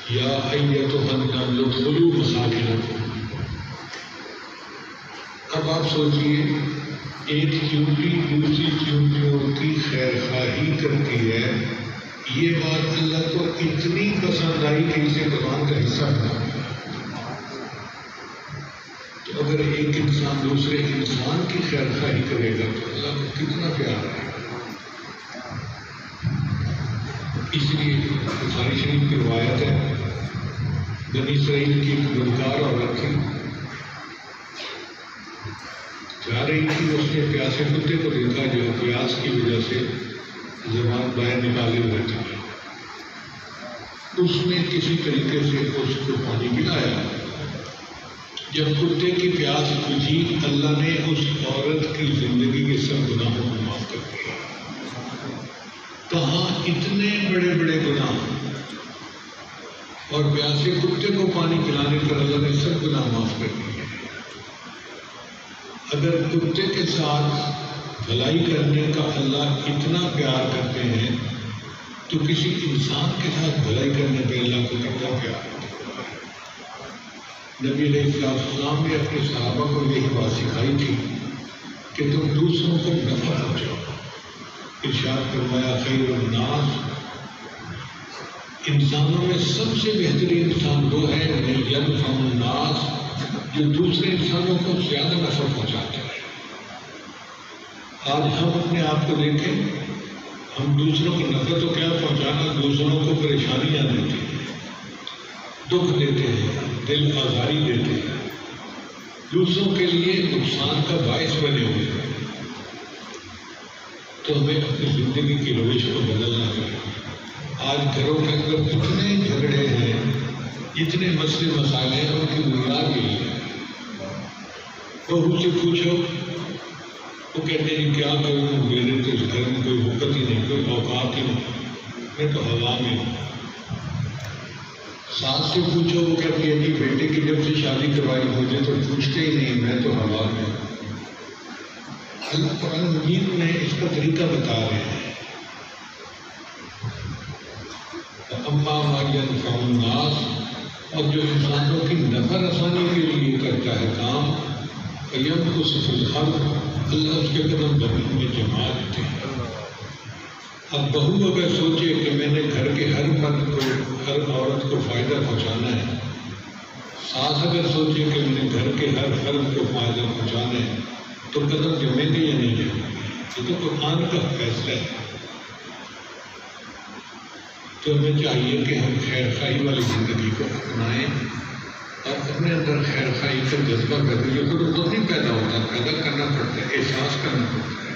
یا ایتھا النمل ادخلوا مساکنکم۔ اب آپ سوچئے ایک چیونٹی دوسری چیونٹیوں کی خیر خواہی کرتی ہے، یہ بات اللہ کو اتنی پسند آئی کہ اسے قرآن کا حصہ بنا۔ تو اگر ایک انسان دوسرے انسان کی خیر خواہی کرے گا تو اللہ کو کتنا پیار ہے۔ اس لیے بخاری شریف کی روایت ہے، بنی اسرائیل کی ایک گنہگار عورت تھی، جا رہی تھی، اس نے پیاسے کتے کو دیکھا جو پیاس کی وجہ سے زبان باہر نکالے ہوئے تھا۔ اس نے کسی طریقے سے اس کو پانی پلایا۔ جب کتے کی پیاس بجھی، اللہ نے اس عورت کی زندگی کے سب گناہوں کو معاف کر دیا۔ کہاں اتنے بڑے بڑے گناہ، اور پیاسے کتے کو پانی پلانے پر اللہ نے سب گناہ معاف کر دیے۔ اگر کتے کے ساتھ بھلائی کرنے کا اللہ اتنا پیار کرتے ہیں تو کسی انسان کے ساتھ بھلائی کرنے پہ اللہ کو کتنا پیار ہے۔ نبی علیہ السلام نے اپنے صحابہ کو یہی بات سکھائی تھی کہ تم دوسروں کو نفع پہنچاؤ۔ ارشاد فرمایا خیر الناس، انسانوں میں سب سے بہترین انسان وہ ہے من ینفع الناس، جو دوسرے انسانوں کو زیادہ نفع پہنچاتا ہے۔ آج ہم اپنے آپ کو دیکھیں، ہم دوسروں کو نفع تو کیا پہنچانا، دوسروں کو پریشانیاں دیتے ہیں، دکھ دیتے ہیں، دل آزاری دیتے ہیں، دوسروں کے لیے نقصان کا باعث بنے ہوئے ہیں۔ تو ہمیں اپنی زندگی کی روش کو بدلنا چاہیے۔ آج گھروں کے اندر اتنے جھگڑے ہیں، اتنے مسئلے مسائل ہیں، ان کی بنیاد یہی ہے۔ بہو سے پوچھو، وہ کہتے ہیں کیا کروں، میرے تو اس گھر میں کوئی وقت ہی نہیں، کوئی اوقات ہی نہیں، میں تو ہوا میں ہوں۔ ساس سے پوچھو، وہ کہتی ہے کہ بیٹے کی جب سے شادی کروائی مجھے تو پوچھتے ہی نہیں، میں تو ہوا میں ہوں۔ اللہ قرآن مجید میں اس کا طریقہ بتا رہے ہیں۔ اما ما ینفع الناس، اور جو انسانوں کی نفع رسانی کے لیے کرتا ہے کام، فیمکث فی الارض، اللہ اس کے قدم زمین میں جما دیتے ہیں۔ اب بہو اگر سوچے کہ میں نے گھر کے ہر فرد کو، ہر عورت کو فائدہ پہنچانا ہے، ساس اگر سوچے کہ میں نے گھر کے ہر فرد کو فائدہ پہنچانا ہے، تو قدم جمیں گے یا نہیں جمیں گے؟ یہ تو قرآن کا فیصلہ ہے۔ تو ہمیں چاہیے کہ ہم خیر خواہی والی زندگی کو اپنائیں اور اپنے اندر خیر خواہی کا جذبہ کریں۔ یہ خود نہیں پیدا ہوتا، پیدا کرنا پڑتا ہے، احساس کرنا پڑتا ہے۔